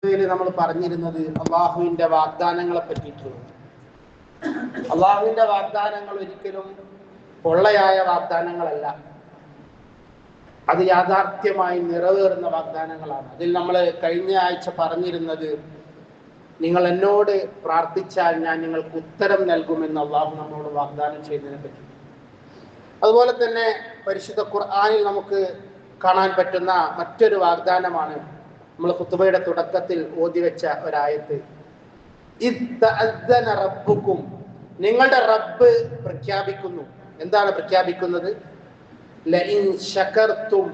നമ്മൾ പറഞ്ഞിരുന്നത് അള്ളാഹുവിന്റെ വാഗ്ദാനങ്ങളെ പറ്റിയിട്ടുള്ളത്. അള്ളാഹുവിന്റെ വാഗ്ദാനങ്ങൾ ഒരിക്കലും പൊള്ളയായ വാഗ്ദാനങ്ങളല്ല, അത് യാഥാർത്ഥ്യമായി നിറവേറുന്ന വാഗ്ദാനങ്ങളാണ്. അതിൽ നമ്മൾ കഴിഞ്ഞ ആഴ്ച പറഞ്ഞിരുന്നത്, നിങ്ങൾ എന്നോട് പ്രാർത്ഥിച്ചാൽ ഞാൻ നിങ്ങൾക്ക് ഉത്തരം നൽകുമെന്ന് അള്ളാഹു നമ്മളോട് വാഗ്ദാനം ചെയ്തതിനെ പറ്റി. അതുപോലെ തന്നെ പരിശുദ്ധ ഖുർആനിൽ നമുക്ക് കാണാൻ പറ്റുന്ന മറ്റൊരു വാഗ്ദാനമാണ് നമ്മൾ ഖുതുബയുടെ തുടക്കത്തിൽ ഓതി വെച്ച ഒരായത്ത്. ഇദ്ദഅദ്ദന റബ്ബുക്കും, നിങ്ങളുടെ റബ്ബ് പ്രഖ്യാപിക്കുന്നു. എന്താണ് പ്രഖ്യാപിക്കുന്നത്? ലഇൻ ശകർതും,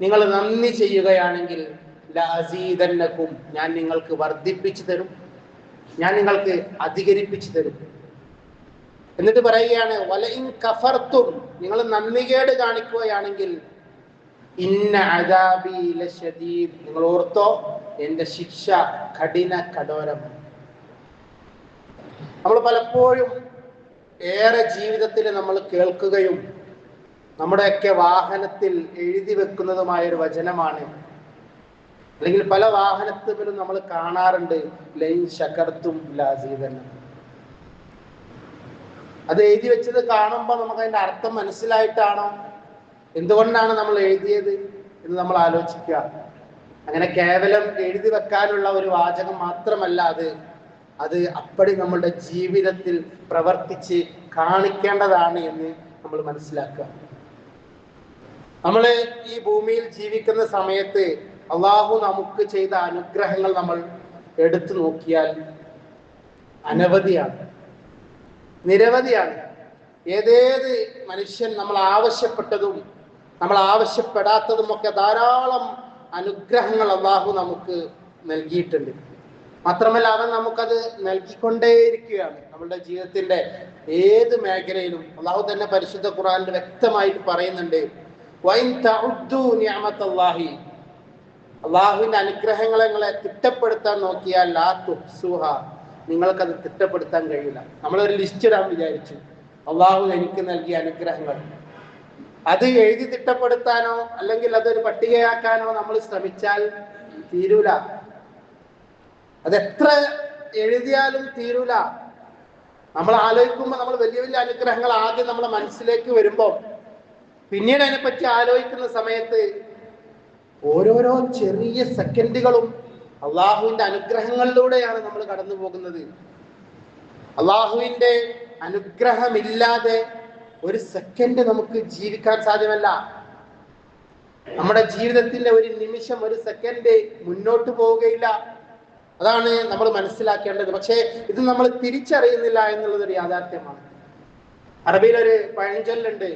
നിങ്ങൾ നന്ദി ചെയ്യുകയാണെങ്കിൽ ലഅസീദന്നകും, ഞാൻ നിങ്ങൾക്ക് വർദ്ധിപ്പിച്ചു തരും, ഞാൻ നിങ്ങൾക്ക് അധികരിപ്പിച്ചു തരും. എന്നിട്ട് പറയുകയാണ് വലഇൻ കഫർതും, നിങ്ങൾ നന്ദികേട് കാണിക്കുകയാണെങ്കിൽ ഇന്ന അദാബി ലശദീദ്, നിങ്ങൾ ഓർത്തോ, എന്റെ ശിക്ഷ കഠോരമാണ്. നമ്മൾ പലപ്പോഴും ഏറെ ജീവിതത്തിൽ നമ്മൾ കേൾക്കുകയും നമ്മുടെയൊക്കെ വാഹനത്തിൽ എഴുതി വെക്കുന്നതുമായ ഒരു വചനമാണ്, അല്ലെങ്കിൽ പല വാഹനത്തിലും നമ്മൾ കാണാറുണ്ട്, ലൈൻ ശകർത്തും ലാസീദന്ന. അത് എഴുതി വെച്ചത് കാണുമ്പോൾ നമുക്ക് അതിന്റെ അർത്ഥം മനസ്സിലായിട്ടാണോ, എന്തുകൊണ്ടാണ് നമ്മൾ എഴുതിയത് എന്ന് നമ്മൾ ആലോചിക്കുക. അങ്ങനെ കേവലം എഴുതി വെക്കാനുള്ള ഒരു വാചകം മാത്രമല്ല അത് അപ്പടി നമ്മളുടെ ജീവിതത്തിൽ പ്രവർത്തിച്ച് കാണിക്കേണ്ടതാണ് എന്ന് നമ്മൾ മനസ്സിലാക്കുക. നമ്മൾ ഈ ഭൂമിയിൽ ജീവിക്കുന്ന സമയത്ത് അള്ളാഹു നമുക്ക് ചെയ്ത അനുഗ്രഹങ്ങൾ നമ്മൾ എടുത്തു നോക്കിയാൽ അനവധിയാണ്, നിരവധിയാണ്. ഏതേത് മനുഷ്യൻ നമ്മൾ ആവശ്യപ്പെട്ടതും നമ്മൾ ആവശ്യപ്പെടാത്തതും ഒക്കെ ധാരാളം അനുഗ്രഹങ്ങൾ അള്ളാഹു നമുക്ക് നൽകിയിട്ടുണ്ട്. മാത്രമല്ല അവൻ നമുക്കത് നൽകിക്കൊണ്ടേയിരിക്കുകയാണ്. നമ്മുടെ ജീവിതത്തിന്റെ ഏത് മേഖലയിലും അള്ളാഹു തന്നെ പരിശുദ്ധ ഖുർആനിൽ വ്യക്തമായിട്ട് പറയുന്നുണ്ട്, വഇൻ തഉദ്ദു നിഅമത്തല്ലാഹി, അള്ളാഹുവിന്റെ അനുഗ്രഹങ്ങളെ തിട്ടപ്പെടുത്താൻ നോക്കിയാൽ ലാ തുഹ്സുഹ, നിങ്ങൾക്കത് തിട്ടപ്പെടുത്താൻ കഴിയില്ല. നമ്മളൊരു ലിസ്റ്റ് ഇടാൻ വിചാരിച്ചു, അള്ളാഹു എനിക്ക് നൽകിയ അനുഗ്രഹങ്ങൾ. അത് എഴുതി തിട്ടപ്പെടുത്താനോ അല്ലെങ്കിൽ അതൊരു പട്ടികയാക്കാനോ നമ്മൾ ശ്രമിച്ചാൽ തീരൂല. അതെത്ര എഴുതിയാലും തീരൂല. നമ്മൾ ആലോചിക്കുമ്പോൾ നമ്മൾ വലിയ വലിയ അനുഗ്രഹങ്ങൾ ആദ്യം നമ്മുടെ മനസ്സിലേക്ക് വരുമ്പോൾ പിന്നീട് അതിനെപ്പറ്റി ആലോചിക്കുന്ന സമയത്ത് ഓരോരോ ചെറിയ സെക്കൻഡുകളും അള്ളാഹുവിന്റെ അനുഗ്രഹങ്ങളിലൂടെയാണ് നമ്മൾ കടന്നു പോകുന്നത്. അള്ളാഹുവിന്റെ അനുഗ്രഹമില്ലാതെ ഒരു സെക്കൻഡ് നമുക്ക് ജീവിക്കാൻ സാധ്യമല്ല. നമ്മുടെ ജീവിതത്തിന്റെ ഒരു നിമിഷം, ഒരു സെക്കൻഡ് മുന്നോട്ട് പോവുകയില്ല. അതാണ് നമ്മൾ മനസ്സിലാക്കേണ്ടത്. പക്ഷേ ഇത് നമ്മൾ തിരിച്ചറിയുന്നില്ല എന്നുള്ളത് ഒരു യാഥാർത്ഥ്യമാണ്. അറബിയിൽ ഒരു പഴഞ്ചൊല്ലുണ്ട്,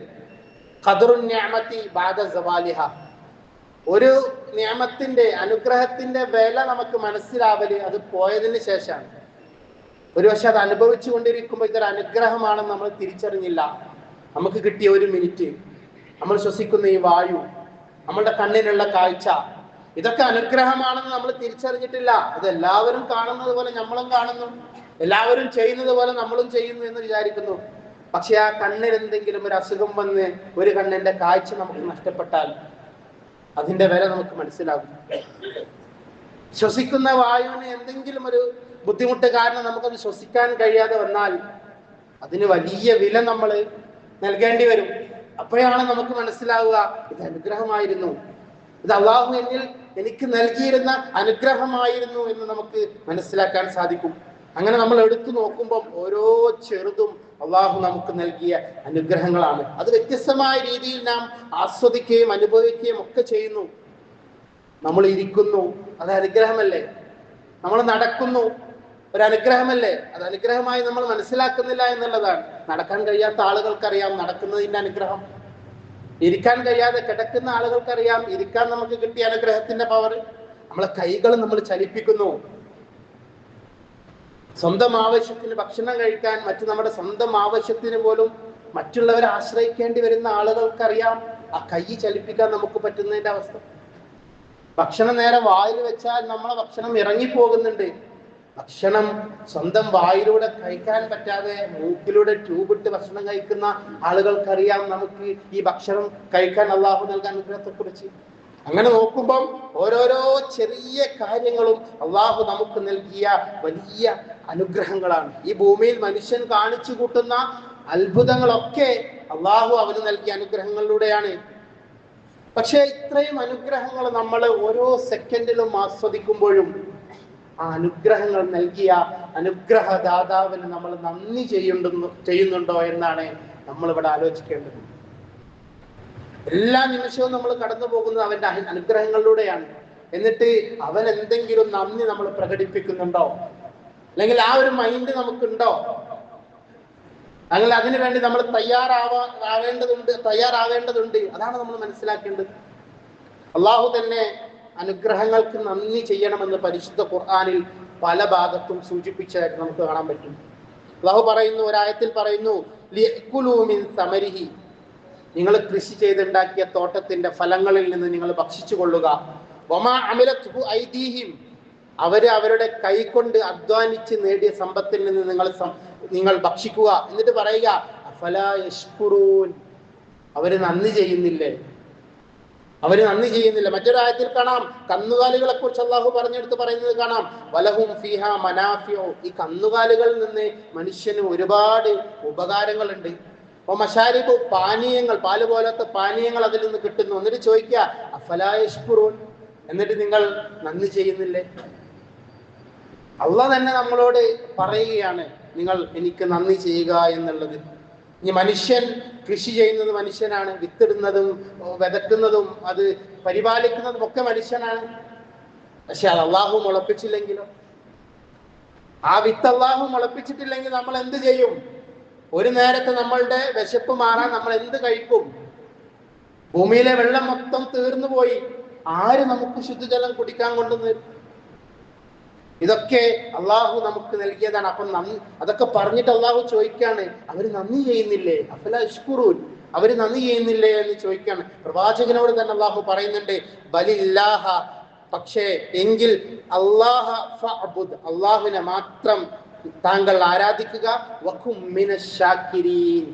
ഖദറുൻ നിഅമതി ബഅദ സവാലിഹ. ഒരു നിഅമത്തിന്റെ, അനുഗ്രഹത്തിന്റെ വില നമുക്ക് മനസ്സിലാവല് അത് പോയതിന് ശേഷമാണ്. ഒരു പക്ഷെ അത് അനുഭവിച്ചു കൊണ്ടിരിക്കുമ്പോൾ ഇതൊരു അനുഗ്രഹമാണെന്ന് നമ്മൾ തിരിച്ചറിഞ്ഞില്ല. നമുക്ക് കിട്ടിയ ഒരു മിനിറ്റ്, നമ്മൾ ശ്വസിക്കുന്ന ഈ വായു, നമ്മളുടെ കണ്ണിനുള്ള കാഴ്ച, ഇതൊക്കെ അനുഗ്രഹമാണെന്ന് നമ്മൾ തിരിച്ചറിഞ്ഞിട്ടില്ല. ഇത് എല്ലാവരും കാണുന്നത് പോലെ നമ്മളും കാണുന്നു, എല്ലാവരും ചെയ്യുന്നത് പോലെ നമ്മളും ചെയ്യുന്നു എന്ന് വിചാരിക്കുന്നു. പക്ഷെ ആ കണ്ണിന് എന്തെങ്കിലും ഒരു അസുഖം വന്ന് ഒരു കണ്ണിന്റെ കാഴ്ച നമുക്ക് നഷ്ടപ്പെട്ടാൽ അതിന്റെ വില നമുക്ക് മനസ്സിലാകും. ശ്വസിക്കുന്ന വായുവിന് എന്തെങ്കിലും ഒരു ബുദ്ധിമുട്ട് കാരണം നമുക്കത് ശ്വസിക്കാൻ കഴിയാതെ വന്നാൽ അതിന് വലിയ വില നമ്മൾ നൽകേണ്ടി വരും. അപ്പോഴാണ് നമുക്ക് മനസ്സിലാവുക, ഇത് അനുഗ്രഹമായിരുന്നു, ഇത് അള്ളാഹു എനിക്ക് നൽകിയിരുന്ന അനുഗ്രഹമായിരുന്നു എന്ന് നമുക്ക് മനസ്സിലാക്കാൻ സാധിക്കും. അങ്ങനെ നമ്മൾ എടുത്തു നോക്കുമ്പോൾ ഓരോ ചെറുതും അള്ളാഹു നമുക്ക് നൽകിയ അനുഗ്രഹങ്ങളാണ്. അത് വ്യത്യസ്തമായ രീതിയിൽ നാം ആസ്വദിക്കുകയും അനുഭവിക്കുകയും ഒക്കെ ചെയ്യുന്നു. നമ്മൾ ഇരിക്കുന്നു, അത് അനുഗ്രഹമല്ലേ? നമ്മൾ നടക്കുന്നു, ഒരു അനുഗ്രഹമല്ലേ? അത് അനുഗ്രഹമായി നമ്മൾ മനസ്സിലാക്കുന്നില്ല എന്നുള്ളതാണ്. നടക്കാൻ കഴിയാത്ത ആളുകൾക്കറിയാം നടക്കുന്നതിന്റെ അനുഗ്രഹം. ഇരിക്കാൻ കഴിയാതെ കിടക്കുന്ന ആളുകൾക്കറിയാം ഇരിക്കാൻ നമുക്ക് കിട്ടിയ അനുഗ്രഹത്തിന്റെ പവർ. നമ്മളെ കൈകൾ നമ്മൾ ചലിപ്പിക്കുന്നു. സ്വന്തം ആവശ്യത്തിന് ഭക്ഷണം കഴിക്കാൻ, മറ്റു നമ്മുടെ സ്വന്തം ആവശ്യത്തിന് പോലും മറ്റുള്ളവരെ ആശ്രയിക്കേണ്ടി വരുന്ന ആളുകൾക്കറിയാം ആ കൈ ചലിപ്പിക്കാൻ നമുക്ക് പറ്റുന്നതിന്റെ അവസ്ഥ. ഭക്ഷണം നേരെ വായിൽ വെച്ചാൽ നമ്മളെ ഭക്ഷണം ഇറങ്ങിപ്പോകുന്നുണ്ട്. ഭക്ഷണം സ്വന്തം വായിലൂടെ കഴിക്കാൻ പറ്റാതെ മൂക്കിലൂടെ ട്യൂബിട്ട് ഭക്ഷണം കഴിക്കുന്ന ആളുകൾക്കറിയാം നമുക്ക് ഈ ഭക്ഷണം കഴിക്കാൻ അള്ളാഹു നൽകാൻ അനുഗ്രഹത്തെ കുറിച്ച്. അങ്ങനെ നോക്കുമ്പം ഓരോരോ ചെറിയ കാര്യങ്ങളും അള്ളാഹു നമുക്ക് നൽകിയ വലിയ അനുഗ്രഹങ്ങളാണ്. ഈ ഭൂമിയിൽ മനുഷ്യൻ കാണിച്ചു കൂട്ടുന്ന അത്ഭുതങ്ങളൊക്കെ അള്ളാഹു അവന് നൽകിയ അനുഗ്രഹങ്ങളിലൂടെയാണ്. പക്ഷെ ഇത്രയും അനുഗ്രഹങ്ങൾ നമ്മൾ ഓരോ സെക്കൻഡിലും ആസ്വദിക്കുമ്പോഴും ആ അനുഗ്രഹങ്ങൾ നൽകിയ അനുഗ്രഹദാതാവിന് നമ്മൾ നന്ദി ചെയ്യുന്നുണ്ടോ എന്നാണ് നമ്മൾ ഇവിടെ ആലോചിക്കേണ്ടത്. എല്ലാ നിമിഷവും നമ്മൾ കടന്നു പോകുന്നത് അവന്റെ അനുഗ്രഹങ്ങളിലൂടെയാണ്. എന്നിട്ട് അവൻ എന്തെങ്കിലും നന്ദി നമ്മൾ പ്രകടിപ്പിക്കുന്നുണ്ടോ? അല്ലെങ്കിൽ ആ ഒരു നമുക്കുണ്ടോ? അല്ലെങ്കിൽ അതിനു വേണ്ടി നമ്മൾ തയ്യാറാവേണ്ടതുണ്ട്. അതാണ് നമ്മൾ മനസ്സിലാക്കേണ്ടത്. അള്ളാഹു തന്നെ അനുഗ്രഹങ്ങൾക്ക് നന്ദി ചെയ്യണമെന്ന് പരിശുദ്ധ ഖുർആനിൽ പല ഭാഗത്തും സൂചിപ്പിച്ചതായിട്ട് നമുക്ക് കാണാൻ പറ്റും. അള്ളാഹു പറയുന്നു, ഒരായത്തിൽ പറയുന്നു, ലിയഅ്കുലൂ മിൻ സമരിഹി, നിങ്ങൾ കൃഷി ചെയ്തുണ്ടാക്കിയ തോട്ടത്തിന്റെ ഫലങ്ങളിൽ നിന്ന് നിങ്ങൾ ഭക്ഷിച്ചു കൊള്ളുക. വമാ അമിലത്ഹു ഐദീഹിം, അവരുടെ കൈകൊണ്ട് അധ്വാനിച്ച് നേടിയ സമ്പത്തിൽ നിന്ന് നിങ്ങൾ ഭക്ഷിക്കുക. എന്നിട്ട് പറയുക, അഫലാ യശ്കുറൂൻ, അവര് നന്ദി ചെയ്യുന്നില്ലേ? മറ്റൊരായത്തിൽ കാണാം, കന്നുകാലികളെ കുറിച്ച് അള്ളാഹു പറയുന്നത് കാണാം, വലഹും ഫീഹാ മനാഫിഉ, ഈ കന്നുകാലികളിൽ നിന്ന് മനുഷ്യന് ഒരുപാട് ഉപകാരങ്ങളുണ്ട്. അപ്പൊ മശാരിബ്, പാനീയങ്ങൾ, പാല് പോലത്തെ പാനീയങ്ങൾ അതിൽ നിന്ന് കിട്ടുന്നു. എന്നിട്ട് ചോദിക്കുക, അഫലാ യശ്കുറൂൻ, എന്നിട്ട് നിങ്ങൾ നന്ദി ചെയ്യുന്നില്ലേ? അള്ളാഹ് തന്നെ നമ്മളോട് പറയുകയാണ്, നിങ്ങൾ എനിക്ക് നന്ദി ചെയ്യുക എന്നുള്ളത്. ഇനി മനുഷ്യൻ കൃഷി ചെയ്യുന്നത് മനുഷ്യനാണ്, വിത്തിടുന്നതും വിതക്കുന്നതും അത് പരിപാലിക്കുന്നതും ഒക്കെ മനുഷ്യനാണ്. പക്ഷെ അത് അള്ളാഹു മുളപ്പിച്ചില്ലെങ്കിലോ? ആ വിത്ത് അള്ളാഹു മുളപ്പിച്ചിട്ടില്ലെങ്കിൽ നമ്മൾ എന്ത് ചെയ്യും? ഒരു നേരത്തെ നമ്മളുടെ വിശപ്പ് മാറാൻ നമ്മൾ എന്ത് കഴിക്കും? ഭൂമിയിലെ വെള്ളം മൊത്തം തീർന്നു പോയി, ആര് നമുക്ക് ശുദ്ധജലം കുടിക്കാൻ കൊണ്ടുവരും? ഇതൊക്കെ അള്ളാഹു നമുക്ക് നൽകിയതാണ്. അപ്പം അതൊക്കെ പറഞ്ഞിട്ട് അള്ളാഹു ചോദിക്കാണ്, അവര് നന്ദി ചെയ്യുന്നില്ലേ? അഫലാ യശ്കുറൂൻ, അവര് നന്ദി ചെയ്യുന്നില്ലേ എന്ന് ചോദിക്കാണ്. പ്രവാചകനോട് തന്നെ അള്ളാഹു പറയുന്നുണ്ട്, ബലില്ലാഹ, പക്ഷേ എങ്കിൽ അള്ളാഹുവിനെ മാത്രം താങ്കൾ ആരാധിക്കുക. വകും മിനശ് ശാകിരീൻ,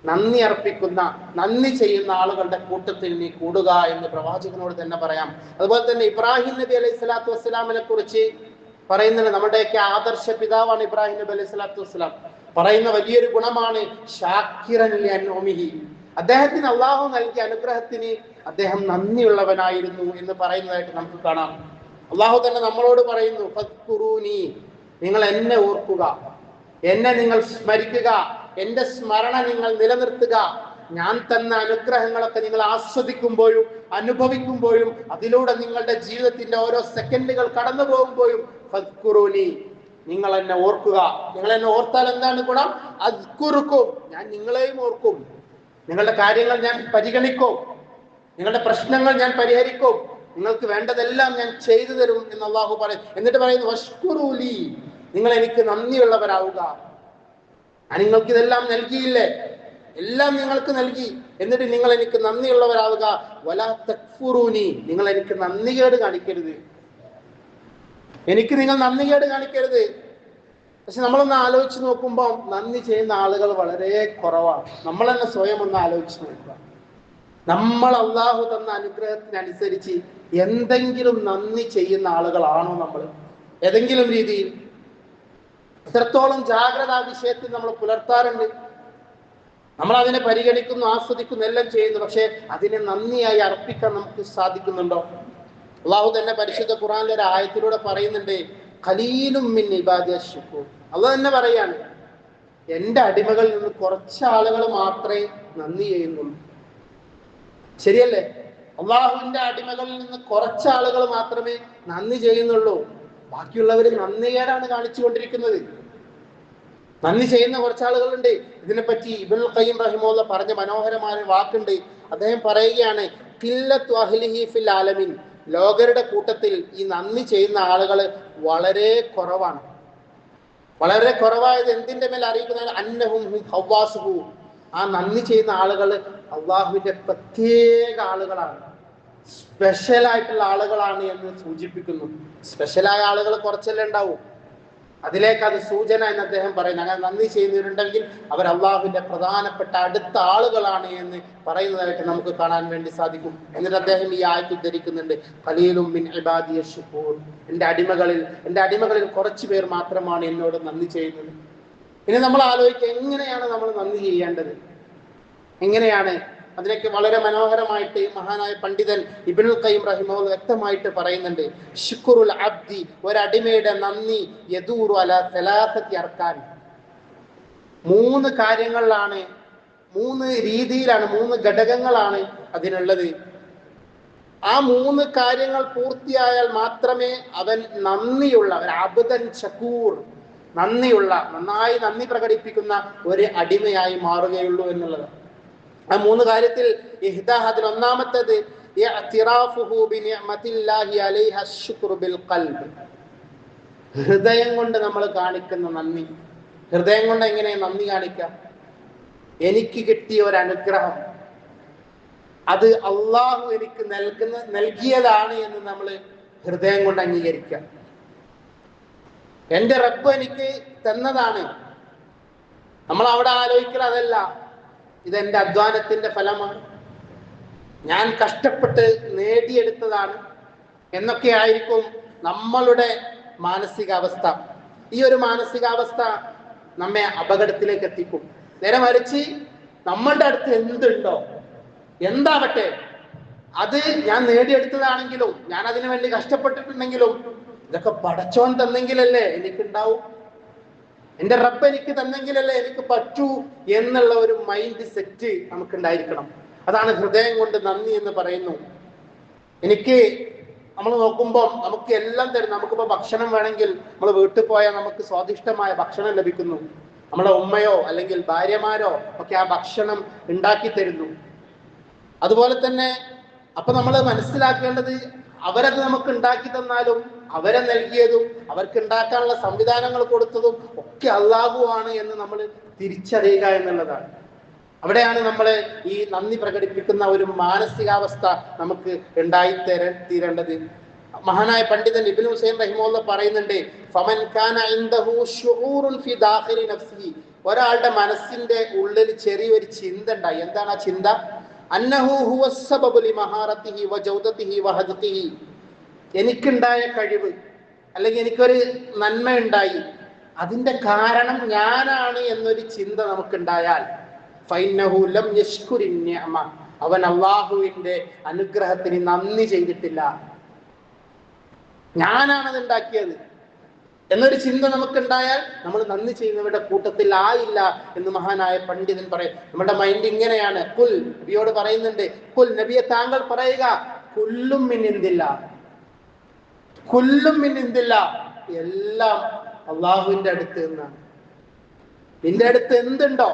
നന്ദി അർപ്പിക്കുന്ന, നന്ദി ചെയ്യുന്ന ആളുകളുടെ കൂട്ടത്തിൽ നീ കൂടുക എന്ന് പ്രവാചകനോട് തന്നെ പറയാം. അതുപോലെ തന്നെ ഇബ്രാഹിം നബി അലൈഹി സ്വലാത്തു വസ്സലാമിനെ കുറിച്ച് പറയുന്നത്, നമ്മുടെയൊക്കെ ആദർശ പിതാവാണ് ഇബ്രാഹിം നബി അലൈഹി സ്വലാത്തു വസ്സലാം. പറയുന്ന വലിയൊരു ഗുണമാണ് ഷാക്കിറൻ ലിഅൻഉമിഹി, അദ്ദേഹത്തിന് അള്ളാഹു നൽകിയ അനുഗ്രഹത്തിന് അദ്ദേഹം നന്ദിയുള്ളവനായിരുന്നു എന്ന് പറയുന്നതായിട്ട് നമുക്ക് കാണാം. അള്ളാഹു തന്നെ നമ്മളോട് പറയുന്നു, ഫദ്കുറൂനി, നിങ്ങൾ എന്നെ ഓർക്കുക, എന്നെ നിങ്ങൾ സ്മരിക്കുക, എന്റെ സ്മരണ നിങ്ങൾ നിലനിർത്തുക. ഞാൻ തന്ന അനുഗ്രഹങ്ങളൊക്കെ നിങ്ങൾ ആസ്വദിക്കുമ്പോഴും അനുഭവിക്കുമ്പോഴും അതിലൂടെ നിങ്ങളുടെ ജീവിതത്തിന്റെ ഓരോ സെക്കൻഡുകൾ കടന്നു പോകുമ്പോഴും ഫദ്കുറൂനി, നിങ്ങൾ എന്നെ ഓർക്കുക. നിങ്ങൾ എന്നെ ഓർത്താൽ എന്താണ് ഗുണം? അദ്കുറുക്കും, ഞാൻ നിങ്ങളെയും ഓർക്കും. നിങ്ങളുടെ കാര്യങ്ങൾ ഞാൻ പരിഗണിക്കും, നിങ്ങളുടെ പ്രശ്നങ്ങൾ ഞാൻ പരിഹരിക്കും, നിങ്ങൾക്ക് വേണ്ടതെല്ലാം ഞാൻ ചെയ്തു തരും എന്ന് അള്ളാഹു പറയും. എന്നിട്ട് പറയുന്നു, വഷ്കുറൂലി, നിങ്ങൾ എനിക്ക് നന്ദിയുള്ളവരാവുക. ഞാൻ നിങ്ങൾക്ക് ഇതെല്ലാം നൽകിയില്ലേ? എല്ലാം നിങ്ങൾക്ക് നൽകി, എന്നിട്ട് നിങ്ങൾ എനിക്ക് നന്ദിയുള്ളവരാവുക. വലാ തക്ഫുറൂനി, നിങ്ങൾ എനിക്ക് നന്ദികേട് കാണിക്കരുത്, എനിക്ക് നിങ്ങൾ നന്ദികേട് കാണിക്കരുത്. പക്ഷെ നമ്മളൊന്ന് ആലോചിച്ച് നോക്കുമ്പോൾ നന്ദി ചെയ്യുന്ന ആളുകൾ വളരെ കുറവാണ്. നമ്മൾ തന്നെ സ്വയം ഒന്ന് ആലോചിച്ച് നോക്കുക. നമ്മൾ അള്ളാഹു തന്ന അനുഗ്രഹത്തിനനുസരിച്ച് എന്തെങ്കിലും നന്ദി ചെയ്യുന്ന ആളുകളാണോ നമ്മൾ? ഏതെങ്കിലും രീതിയിൽ എത്രത്തോളം ജാഗ്രത ആ വിഷയത്തിൽ നമ്മൾ പുലർത്താറുണ്ട്? നമ്മൾ അതിനെ പരിഗണിക്കുന്നു, ആസ്വദിക്കുന്നു, എല്ലാം ചെയ്യുന്നു. പക്ഷെ അതിനെ നന്ദിയായി അർപ്പിക്കാൻ നമുക്ക് സാധിക്കുന്നുണ്ടോ? അള്ളാഹു തന്നെ പരിശുദ്ധ ഖുർആനിലെ ഒരു ആയത്തിലൂടെ പറയുന്നുണ്ട്, ഖലീലും മിൻ ഇബാദിയ ശുക്കൂർ. അള്ളാഹു തന്നെ പറയാണ്, എന്റെ അടിമകളിൽ നിന്ന് കുറച്ച് ആളുകൾ മാത്രമേ നന്ദി ചെയ്യുന്നുള്ളൂ. ശരിയല്ലേ? അള്ളാഹുവിന്റെ അടിമകളിൽ നിന്ന് കുറച്ച് ആളുകൾ മാത്രമേ നന്ദി ചെയ്യുന്നുള്ളൂ. ബാക്കിയുള്ളവർ നന്ദികേടാണ് കാണിച്ചുകൊണ്ടിരിക്കുന്നത്. നന്ദി ചെയ്യുന്ന കുറച്ച് ആളുകളുണ്ട്. ഇതിനെപ്പറ്റി ഇബ്നുൽ ഖയ്യിം റഹിമഹുല്ലാഹ് പറഞ്ഞ മനോഹരമായ വാക്കുണ്ട്. അദ്ദേഹം പറയുകയാണ്, ഖില്ലത്തു അഹ്ലിഹി ഫിൽ ആലമീൻ, ലോകരുടെ കൂട്ടത്തിൽ ഈ നന്ദി ചെയ്യുന്ന ആളുകൾ വളരെ കുറവാണ്. വളരെ കുറവായത് എന്തിന്റെ മേൽ അറിയിക്കുന്നത്? അന്നഹും ഹവ്വാസുഹു, ആ നന്ദി ചെയ്യുന്ന ആളുകൾ അള്ളാഹുവിന്റെ പ്രത്യേക ആളുകളാണ്, സ്പെഷ്യൽ ആയിട്ടുള്ള ആളുകളാണ് എന്ന് സൂചിപ്പിക്കുന്നു. സ്പെഷ്യലായ ആളുകൾ കുറച്ചല്ലേ ഉണ്ടാവും. അതിലേക്ക് അത് സൂചന എന്ന് അദ്ദേഹം പറയുന്നു. അങ്ങനെ നന്ദി ചെയ്യുന്നവരുണ്ടെങ്കിൽ അവർ അള്ളാഹുവിന്റെ പ്രധാനപ്പെട്ട അടുത്ത ആളുകളാണ് എന്ന് പറയുന്നതായിട്ട് നമുക്ക് കാണാൻ വേണ്ടി സാധിക്കും. എന്നിട്ട് അദ്ദേഹം ഈ ആയത്ത് ഉദ്ധരിക്കുന്നുണ്ട്, ഖലീലും മിൻ ഇബാദിയ ശുക്കൂർ, എൻ്റെ അടിമകളിൽ കുറച്ചു പേർ മാത്രമാണ് എന്നോട് നന്ദി ചെയ്യുന്നത്. ഇനി നമ്മൾ ആലോചിക്കുക, എങ്ങനെയാണ് നമ്മൾ നന്ദി ചെയ്യേണ്ടത്? എങ്ങനെയാണ്? അതിനൊക്കെ വളരെ മനോഹരമായിട്ട് മഹാനായ പണ്ഡിതൻ ഇബ്നുൽ ഖയ്യിം റഹിമഹുല്ലാഹ് വ്യക്തമായിട്ട് പറയുന്നുണ്ട്. ശുക്റുൽ അബ്ദി, ഒരടിമയുടെ നന്ദി യദൂറു അലാ സലാസത്തി അർക്കാൻ, 3 കാര്യങ്ങളിലാണ്, 3 രീതിയിലാണ്, 3 ഘടകങ്ങളാണ് അതിനുള്ളത്. ആ 3 കാര്യങ്ങൾ പൂർത്തിയായാൽ മാത്രമേ അവൻ നന്ദിയുള്ള ഒരു അബ്ദൻ ശകൂർ, നന്നായി നന്ദി പ്രകടിപ്പിക്കുന്ന ഒരു അടിമയായി മാറുകയുള്ളൂ എന്നുള്ളത്. ആ 3 കാര്യത്തിൽ അതിൽ ഒന്നാമത്തേത് ഹൃദയം കൊണ്ട് നമ്മൾ കാണിക്കുന്ന നന്ദി. ഹൃദയം കൊണ്ട് എങ്ങനെ നന്ദി കാണിക്കാം? എനിക്ക് കിട്ടിയ ഒരു അനുഗ്രഹം, അത് അള്ളാഹു എനിക്ക് നൽകിയതാണ് എന്ന് നമ്മൾ ഹൃദയം കൊണ്ട് അംഗീകരിക്കാം. എൻ്റെ റബ്ബ് എനിക്ക് തന്നതാണ്. നമ്മൾ അവിടെ ആലോചിക്കൽ അതല്ല, ഇതെന്റെ അധ്വാനത്തിന്റെ ഫലമാണ്, ഞാൻ കഷ്ടപ്പെട്ട് നേടിയെടുത്തതാണ് എന്നൊക്കെ ആയിരിക്കും നമ്മളുടെ മാനസികാവസ്ഥ. ഈ ഒരു മാനസികാവസ്ഥ നമ്മെ അപകടത്തിലേക്ക് എത്തിക്കും. നേരെ മറിച്ച് നമ്മളുടെ അടുത്ത് എന്തുണ്ടോ, എന്താവട്ടെ, അത് ഞാൻ നേടിയെടുത്തതാണെങ്കിലും ഞാൻ അതിനു വേണ്ടി കഷ്ടപ്പെട്ടിട്ടുണ്ടെങ്കിലും ഇതൊക്കെ പടച്ചോൻ തന്നെങ്കിലല്ലേ എനിക്കുണ്ടാവും, എൻ്റെ റബ്ബ് എനിക്ക് തന്നെങ്കിലല്ലേ എനിക്ക് പറ്റൂ എന്നുള്ള ഒരു മൈൻഡ് സെറ്റ് നമുക്കുണ്ടായിരിക്കണം. അതാണ് ഹൃദയം കൊണ്ട് നന്ദി എന്ന് പറയുന്നു. നമ്മൾ നോക്കുമ്പോൾ നമുക്ക് എല്ലാം തരും. നമുക്കിപ്പോൾ ഭക്ഷണം വേണമെങ്കിൽ നമ്മൾ വീട്ടിൽ പോയാൽ നമുക്ക് സ്വാദിഷ്ടമായ ഭക്ഷണം ലഭിക്കുന്നു. നമ്മളെ ഉമ്മയോ അല്ലെങ്കിൽ ഭാര്യമാരോ ഒക്കെ ആ ഭക്ഷണം ഉണ്ടാക്കി തരുന്നു. അതുപോലെ തന്നെ അപ്പൊ നമ്മൾ മനസ്സിലാക്കേണ്ടത്, അവരത് നമുക്ക് ഉണ്ടാക്കി തന്നാലും അവരെ നൽകിയതും അവർക്ക് ഉണ്ടാക്കാനുള്ള സംവിധാനങ്ങൾ കൊടുത്തതും ഒക്കെ അല്ലാഹു ആണ് എന്ന് നമ്മൾ തിരിച്ചറിയുക എന്നുള്ളതാണ്. അവിടെയാണ് നമ്മൾ ഈ നന്ദി പ്രകടിപ്പിക്കുന്ന ഒരു മാനസികാവസ്ഥ നമുക്ക് തീരേണ്ടത്. മഹാനായ പണ്ഡിതൻ ഇബ്നു ഹുസൈൻ റഹിമഹുല്ലാഹ് പറയുന്നുണ്ട്, ഫമൻ കാന ഇൻദഹു ശുഊറുൻ ഫി ദാഖിലി നഫ്സിഹി, ഒരാളുടെ മനസ്സിന്റെ ഉള്ളിൽ ചെറിയൊരു ചിന്ത ഉണ്ടായി. എന്താണ് ആ ചിന്ത? അന്നഹു ഹുവസ് സബബു ലിമഹാറതിഹി വജൗദതിഹി വഹദതിഹി, എനിക്കുണ്ടായ കഴിവ് അല്ലെങ്കിൽ എനിക്കൊരു നന്മ ഉണ്ടായി, അതിന്റെ കാരണം ഞാനാണ് എന്നൊരു ചിന്ത നമുക്കുണ്ടായാൽ, ഫൈന്നഹു ലം യശ്കുരി നിഅമ, അവൻ അല്ലാഹുവിന്റെ അനുഗ്രഹത്തിന് നന്ദി ചെയ്തിട്ടില്ല. ഞാനാണത് ഉണ്ടാക്കിയത് എന്നൊരു ചിന്ത നമുക്കുണ്ടായാൽ നമ്മൾ നന്ദി ചെയ്യുന്നവരുടെ കൂട്ടത്തിൽ ആയില്ല എന്ന് മഹാനായ പണ്ഡിതൻ പറയും. നമ്മുടെ മൈൻഡ് ഇങ്ങനെയാണ്. കുൽ, നബിയോട് പറയുന്നുണ്ട്, കുൽ നബിയെ താങ്കൾ പറയുക, കുല്ലും മിൻ ഇന്ദില്ലാ, കുല്ലും മിൻ ഇന്ദില്ലാ, എല്ലാം അള്ളാഹുവിന്റെ അടുത്ത് നിന്നാണ്. നിന്റെ അടുത്ത് എന്തുണ്ടോ,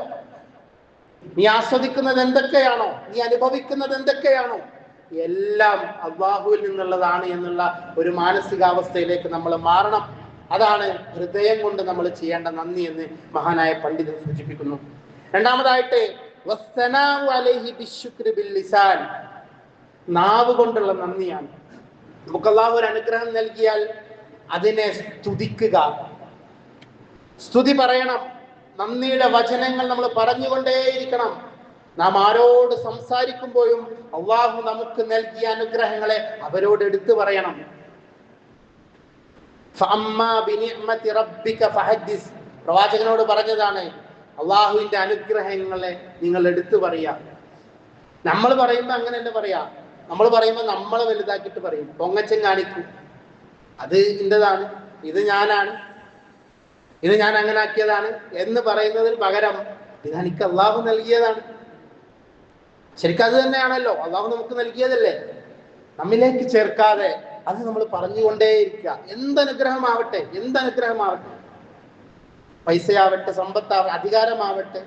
നീ ആസ്വദിക്കുന്നത് എന്തൊക്കെയാണോ, നീ അനുഭവിക്കുന്നത് എന്തൊക്കെയാണോ, എല്ലാം അള്ളാഹുവിൽ നിന്നുള്ളതാണ് എന്നുള്ള ഒരു മാനസികാവസ്ഥയിലേക്ക് നമ്മൾ മാറണം. അതാണ് ഹൃദയം കൊണ്ട് നമ്മൾ ചെയ്യേണ്ട നന്ദി എന്ന് മഹാനായ പണ്ഡിതൻ സൂചിപ്പിക്കുന്നു. രണ്ടാമതായിട്ട് നാവ് കൊണ്ടുള്ള നന്ദിയാണ്. നമുക്ക് അള്ളാഹു ഒരു അനുഗ്രഹം നൽകിയാൽ അതിനെ സ്തുതിക്കുക, സ്തുതി പറയണം. നന്ദിയുടെ വചനങ്ങൾ നമ്മൾ പറഞ്ഞുകൊണ്ടേയിരിക്കണം. നാം ആരോട് സംസാരിക്കുമ്പോഴും അള്ളാഹു നമുക്ക് നൽകിയ അനുഗ്രഹങ്ങളെ അവരോട് എടുത്തു പറയണം. പ്രവാചകനോട് പറഞ്ഞതാണ്, അള്ളാഹുവിന്റെ അനുഗ്രഹങ്ങളെ നിങ്ങൾ എടുത്തു പറയാ. നമ്മൾ പറയുമ്പോ അങ്ങനെയല്ല പറയാ. നമ്മൾ പറയുമ്പോൾ നമ്മളെ വലുതാക്കിയിട്ട് പറയും, പൊങ്ങച്ചം കാണിക്കും. അത് ഇന്റേതാണ്, ഇത് ഞാനാണ്, ഇത് ഞാൻ അങ്ങനെ ആക്കിയതാണ് എന്ന് പറയുന്നതിന് പകരം ഇത് എനിക്ക് അള്ളാഹു നൽകിയതാണ്. ശരിക്കും അത് തന്നെയാണല്ലോ, അള്ളാഹു നമുക്ക് നൽകിയതല്ലേ. നമ്മിലേക്ക് ചേർക്കാതെ അത് നമ്മൾ പറഞ്ഞുകൊണ്ടേയിരിക്കുക. എന്തനുഗ്രഹമാവട്ടെ, പൈസയാവട്ടെ, സമ്പത്താവട്ടെ, അധികാരമാവട്ടെ,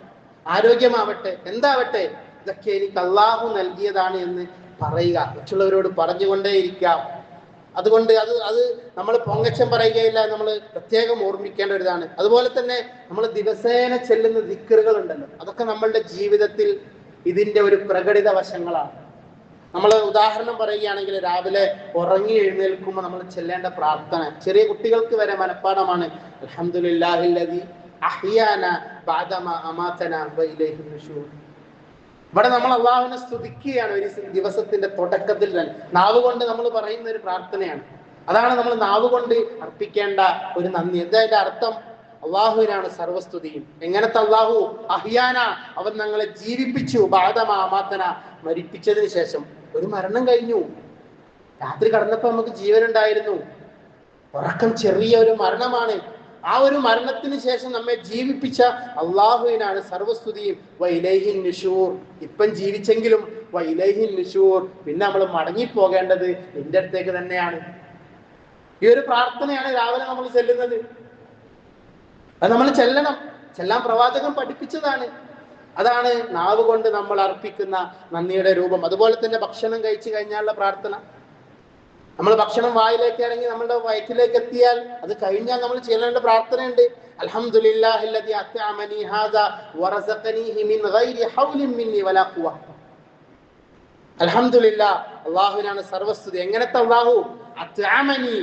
ആരോഗ്യമാവട്ടെ, എന്താവട്ടെ, ഇതൊക്കെ എനിക്ക് അള്ളാഹു നൽകിയതാണ് എന്ന് പറയുക. മറ്റുള്ളവരോട് പറഞ്ഞുകൊണ്ടേയിരിക്കാം. അതുകൊണ്ട് അത് നമ്മൾ പൊങ്ങച്ചം പറയുകയില്ല, നമ്മൾ പ്രത്യേകം ഓർമ്മിക്കേണ്ട ഒരു ഇതാണ്. അതുപോലെ തന്നെ നമ്മൾ ദിവസേന ചെല്ലുന്ന ദിക്റുകൾ ഉണ്ടല്ലോ, അതൊക്കെ നമ്മളുടെ ജീവിതത്തിൽ ഇതിന്റെ ഒരു പ്രകടിത വശങ്ങളാണ്. നമ്മൾ ഉദാഹരണം പറയുകയാണെങ്കിൽ, രാവിലെ ഉറങ്ങി എഴുന്നേൽക്കുമ്പോൾ നമ്മൾ ചെല്ലേണ്ട പ്രാർത്ഥന ചെറിയ കുട്ടികൾക്ക് വരെ മനഃപ്പാടമാണ്. അൽഹംദുലില്ലാഹില്ലദി അഹ്യാന ബഅദമാ അമാതന വഇലൈഹി നുശൂർ. ഇവിടെ നമ്മൾ അള്ളാഹുവിനെ സ്തുതിക്കുകയാണ്. ഒരു ദിവസത്തിന്റെ തുടക്കത്തിൽ തന്നെ നാവ് കൊണ്ട് നമ്മൾ പറയുന്ന ഒരു പ്രാർത്ഥനയാണ്. അതാണ് നമ്മൾ നാവ് കൊണ്ട് അർപ്പിക്കേണ്ട ഒരു നന്ദി. എന്താ അതിന്റെ അർത്ഥം? അള്ളാഹുവിനാണ് സർവസ്തുതിയും. എങ്ങനത്തെ അള്ളാഹു? അഹ്യാന, അവൻ ഞങ്ങളെ ജീവിപ്പിച്ചു, ബഅദമാ അമാതന, മരിപ്പിച്ചതിന് ശേഷം. ഒരു മരണം കഴിഞ്ഞു, രാത്രി കടന്നപ്പോ നമുക്ക് ജീവൻ ഉണ്ടായിരുന്നു. ഉറക്കം ചെറിയ ഒരു മരണമാണ്. ആ ഒരു മരണത്തിന് ശേഷം നമ്മെ ജീവിപ്പിച്ച അള്ളാഹുവിനാണ് സർവസ്തുതിയും. വഇലൈഹിൻ നുശൂർ, ഇപ്പം ജീവിച്ചെങ്കിലും വഇലൈഹിൻ നുശൂർ, പിന്നെ നമ്മൾ മടങ്ങിപ്പോകേണ്ടത് നിന്റെ അടുത്തേക്ക് തന്നെയാണ്. ഈ ഒരു പ്രാർത്ഥനയാണ് രാവിലെ നമ്മൾ ചെല്ലുന്നത്. അത് നമ്മൾ ചെല്ലാൻ പ്രവാചകൻ പഠിപ്പിച്ചതാണ്. അതാണ് നാവ് കൊണ്ട് നമ്മൾ അർപ്പിക്കുന്ന നന്ദിയുടെ രൂപം. അതുപോലെ തന്നെ ഭക്ഷണം കഴിച്ചു കഴിഞ്ഞാലുള്ള പ്രാർത്ഥന. നമ്മൾ ഭക്ഷണം വായിലേക്ക് ഇറങ്ങി നമ്മുടെ വയറ്റിലേക്ക് എത്തിയാൽ അത് കഴിഞ്ഞാൽ നമ്മൾ ചെയ്യേണ്ട പ്രാർത്ഥനയുണ്ട്. അൽഹംദുലില്ലാഹില്ലദി അത്അമനി ഹാദാ വറസഖനീഹി മിൻ ഗൈരി ഹൗലിൻ മിന്നി വലാ ഖുവ. അൽഹംദുലില്ലാഹ്, അല്ലാഹുവിനാണ് സർവസ്തുതി. എങ്ങനത്തെ അല്ലാഹു? അത്അമനി,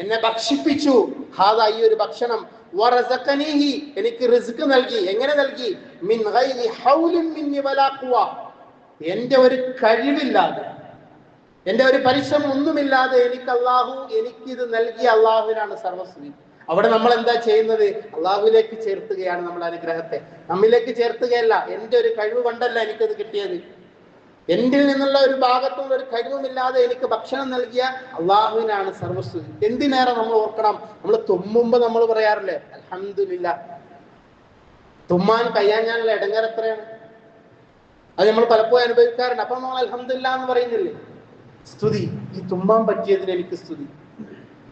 എന്നെ ഭക്ഷിപ്പിച്ചു, ഹാദാ, ഈ ഒരു ഭക്ഷണം, വറസഖനീഹി, എനിക്ക് റിസ്ക് നൽകി. എങ്ങനെ നൽകി? മിൻ ഗൈരി ഹൗലിൻ മിന്നി വലാ ഖുവ, എന്റെ ഒരു കഴിവില്ലാതെ, എന്റെ ഒരു പരിശ്രമം ഒന്നുമില്ലാതെ എനിക്കിത് നൽകിയ അള്ളാഹുവിനാണ് സർവസ്തുതി. അവിടെ നമ്മൾ എന്താ ചെയ്യുന്നത്? അള്ളാഹുവിലേക്ക് ചേർത്തുകയാണ് നമ്മുടെ അനുഗ്രഹത്തെ. നമ്മിലേക്ക് ചേർത്തുകയല്ല. എന്റെ ഒരു കഴിവ് കൊണ്ടല്ല എനിക്കത് കിട്ടിയത്. എന്നിൽ നിന്നുള്ള ഒരു ഭാഗത്തുള്ള ഒരു കഴിവുമില്ലാതെ എനിക്ക് ഭക്ഷണം നൽകിയ അള്ളാഹുവിനാണ് സർവസ്തുതി. എന്തിനേറെ നമ്മൾ ഓർക്കണം, നമ്മൾ തുമ്മുമ്പോ നമ്മൾ പറയാറില്ലേ അൽഹംദുലില്ലാഹ്. തുമ്മാൻ കഴിയാഞ്ഞാലുള്ള ഇടങ്ങേറ് എത്രയാണ്? അത് നമ്മൾ പലപ്പോഴും അനുഭവിക്കാറുണ്ട്. അപ്പൊ നമ്മൾ അൽഹംദുലില്ലാഹ് എന്ന് പറയുന്നില്ലേ? സ്തുതി. ഈ തുമ്മാൻ പറ്റിയതിന് എനിക്ക് സ്തുതി,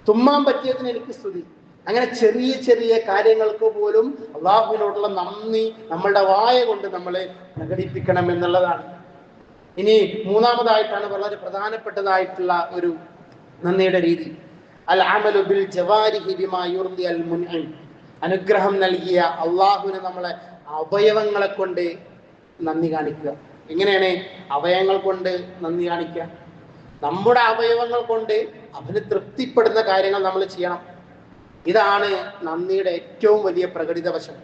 തുമ്മാൻ പറ്റിയതിന് എനിക്ക് സ്തുതി. അങ്ങനെ ചെറിയ ചെറിയ കാര്യങ്ങൾക്ക് പോലും അള്ളാഹുവിനോടുള്ള നന്ദി നമ്മളുടെ വായ കൊണ്ട് നമ്മളെ പ്രകടിപ്പിക്കണം എന്നുള്ളതാണ്. ഇനി മൂന്നാമതായിട്ടാണ് വളരെ പ്രധാനപ്പെട്ടതായിട്ടുള്ള ഒരു നന്ദിയുടെ രീതി, അൽ അമലു ബിൽ ജവാരിഹി ബിമാ യുർദി അൽ മുൻഇം. അനുഗ്രഹം നൽകിയ അള്ളാഹുവിന് നമ്മളെ അവയവങ്ങളെ കൊണ്ട് നന്ദി കാണിക്കുക. എങ്ങനെയാണ് അവയവങ്ങൾ കൊണ്ട് നന്ദി കാണിക്കുക? നമ്മുടെ അവയവങ്ങൾ കൊണ്ട് അവന് തൃപ്തിപ്പെടുന്ന കാര്യങ്ങൾ നമ്മൾ ചെയ്യണം. ഇതാണ് നന്ദിയുടെ ഏറ്റവും വലിയ പ്രകടിത വശം.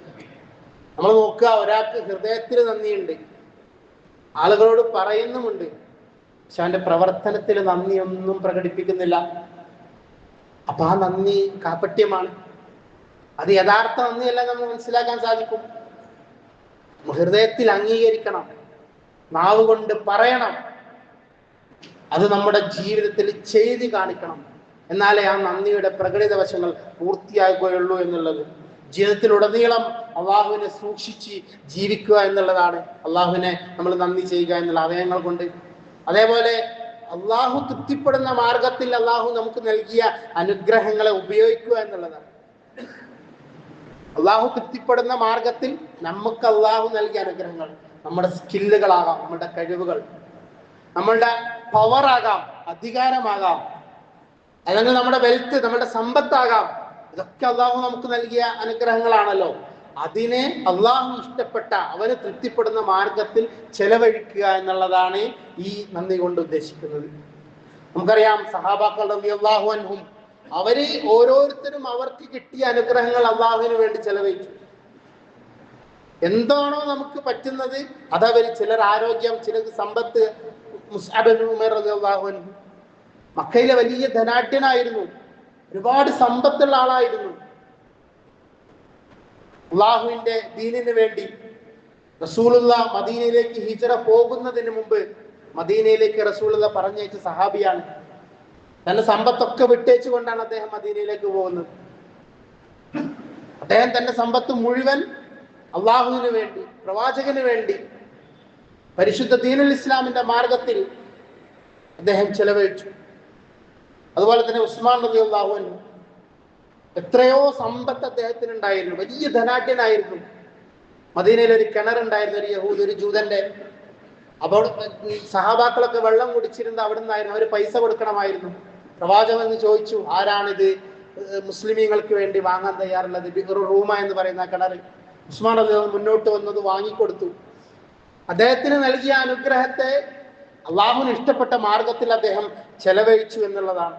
നമ്മൾ നോക്കുക, ഒരാൾക്ക് ഹൃദയത്തിൽ നന്ദിയുണ്ട്, ആളുകളോട് പറയുന്നുമുണ്ട്, പക്ഷെ അവന്റെ പ്രവർത്തനത്തിൽ നന്ദിയൊന്നും പ്രകടിപ്പിക്കുന്നില്ല. അപ്പൊ ആ നന്ദി കാപട്യമാണ്. അത് യഥാർത്ഥ നന്ദിയല്ല നമ്മൾ മനസ്സിലാക്കാൻ സാധിക്കും. ഹൃദയത്തിൽ അംഗീകരിക്കണം, നാവ് കൊണ്ട് പറയണം, അത് നമ്മുടെ ജീവിതത്തിൽ ചെയ്ത് കാണിക്കണം. എന്നാലേ ആ നന്ദിയുടെ പ്രകടിത വശങ്ങൾ പൂർത്തിയാകുകയുള്ളൂ എന്നുള്ളത്. ജീവിതത്തിലുടനീളം അള്ളാഹുവിനെ സൂക്ഷിച്ച് ജീവിക്കുക എന്നുള്ളതാണ്. അള്ളാഹുവിനെ നമ്മൾ നന്ദി ചെയ്യുക എന്നുള്ള അവയവങ്ങൾ കൊണ്ട്. അതേപോലെ അള്ളാഹു തൃപ്തിപ്പെടുന്ന മാർഗത്തിൽ അള്ളാഹു നമുക്ക് നൽകിയ അനുഗ്രഹങ്ങളെ ഉപയോഗിക്കുക എന്നുള്ളതാണ്. അള്ളാഹു തൃപ്തിപ്പെടുന്ന മാർഗത്തിൽ നമുക്ക് അള്ളാഹു നൽകിയ അനുഗ്രഹങ്ങൾ, നമ്മുടെ സ്കില്ലുകളാകാം, നമ്മുടെ കഴിവുകൾ, നമ്മളുടെ പവറാകാം, അധികാരമാകാം, അല്ലെങ്കിൽ നമ്മുടെ വെൽത്ത്, നമ്മുടെ സമ്പത്താകാം. ഇതൊക്കെ അള്ളാഹു നമുക്ക് നൽകിയ അനുഗ്രഹങ്ങളാണല്ലോ. അതിനെ അള്ളാഹു ഇഷ്ടപ്പെട്ട, അവന് തൃപ്തിപ്പെടുന്ന മാർഗത്തിൽ ചെലവഴിക്കുക എന്നുള്ളതാണ് ഈ നന്ദി കൊണ്ട് ഉദ്ദേശിക്കുന്നത്. നമുക്കറിയാം, സഹാബാക്കൾ റളിയല്ലാഹു അൻഹും അവര് ഓരോരുത്തരും അവർക്ക് കിട്ടിയ അനുഗ്രഹങ്ങൾ അള്ളാഹുവിന് വേണ്ടി ചെലവഴിച്ചു. എന്താണോ നമുക്ക് പറ്റുന്നത് അതവര്, ചിലർ ആരോഗ്യം, ചിലർക്ക് സമ്പത്ത്. മുസ്അബ് ഇബ്നു ഉമൈർ റളിയല്ലാഹു അൻഹു മക്കയിലെ വലിയ ധനാഢ്യനായിരുന്നു, ഒരുപാട് സമ്പത്തുള്ള ആളായിരുന്നു. അള്ളാഹുവിന്റെ ദീനിന് വേണ്ടി റസൂലുള്ളാഹ് മദീനയിലേക്ക് ഹിജ്റ പോകുന്നതിന് മുമ്പ് മദീനയിലേക്ക് റസൂലുള്ളാഹ് പറഞ്ഞയച്ച സഹാബിയാണ്. തന്റെ സമ്പത്തൊക്കെ വിട്ടേച്ചുകൊണ്ടാണ് അദ്ദേഹം മദീനയിലേക്ക് പോകുന്നത്. അദ്ദേഹം തന്റെ സമ്പത്ത് മുഴുവൻ അള്ളാഹുവിന് വേണ്ടി, പ്രവാചകന് വേണ്ടി, പരിശുദ്ധ ദീനുൽ ഇസ്ലാമിന്റെ മാർഗത്തിൽ അദ്ദേഹം ചെലവഴിച്ചു. അതുപോലെ തന്നെ ഉസ്മാൻ റളിയല്ലാഹു അൻഹു, എത്രയോ സമ്പത്ത് അദ്ദേഹത്തിന് ഉണ്ടായിരുന്നു, വലിയ ധനാഢ്യനായിരുന്നു. മദീനയിൽ ഒരു കിണറുണ്ടായിരുന്നു, ഒരു യഹൂദ്, ഒരു ജൂതന്റെ. അപ്പോൾ സഹാബാക്കളൊക്കെ വെള്ളം കുടിച്ചിരുന്നത് അവിടെ നിന്നായിരുന്നു. അവർ പൈസ കൊടുക്കണമായിരുന്നു. പ്രവാചകൻ എന്ന് ചോദിച്ചു, ആരാണിത് മുസ്ലിമീങ്ങൾക്ക് വേണ്ടി വാങ്ങാൻ തയ്യാറുള്ളത്? ഒരു റൂമ എന്ന് പറയുന്ന കിണർ. ഉസ്മാൻ റളിയല്ലാഹു മുന്നോട്ട് വന്നത് വാങ്ങിക്കൊടുത്തു. അദ്ദേഹത്തിന് നൽകിയ അനുഗ്രഹത്തെ അള്ളാഹുവിന് ഇഷ്ടപ്പെട്ട മാർഗത്തിൽ അദ്ദേഹം ചെലവഴിച്ചു എന്നുള്ളതാണ്.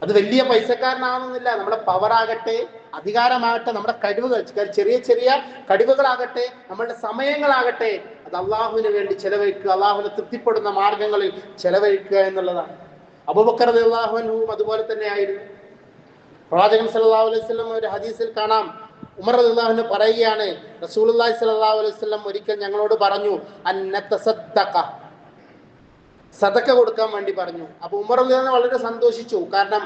അത് വലിയ പൈസക്കാരനാണെന്നില്ല. നമ്മുടെ പവറാകട്ടെ, അധികാരമാകട്ടെ, നമ്മുടെ കഴിവുകൾ, ചെറിയ ചെറിയ കഴിവുകളാകട്ടെ, നമ്മളുടെ സമയങ്ങളാകട്ടെ, അത് അള്ളാഹുവിന് വേണ്ടി ചെലവഴിക്കുക, അള്ളാഹുവിനെ തൃപ്തിപ്പെടുന്ന മാർഗങ്ങളിൽ ചെലവഴിക്കുക എന്നുള്ളതാണ്. അബൂബക്കർ റളിയല്ലാഹു അൻഹുവും അതുപോലെ തന്നെ ആയിരുന്നു. പ്രവാചകൻ സല്ലല്ലാഹു അലൈഹി വസല്ലം ഒരു ഹദീസിൽ കാണാം, ഉമർ റളിയല്ലാഹു അൻഹു പറയുകയാണ്, റസൂലുള്ളാഹി സ്വല്ലല്ലാഹു അലൈഹി വസല്ലം ഒരിക്കൽ ഞങ്ങളോട് പറഞ്ഞു, അന്നതസദ്ദഖ, സദക്ക കൊടുക്കാൻ വേണ്ടി പറഞ്ഞു. അപ്പൊ ഉമർ റളിയല്ലാഹു വളരെ സന്തോഷിച്ചു. കാരണം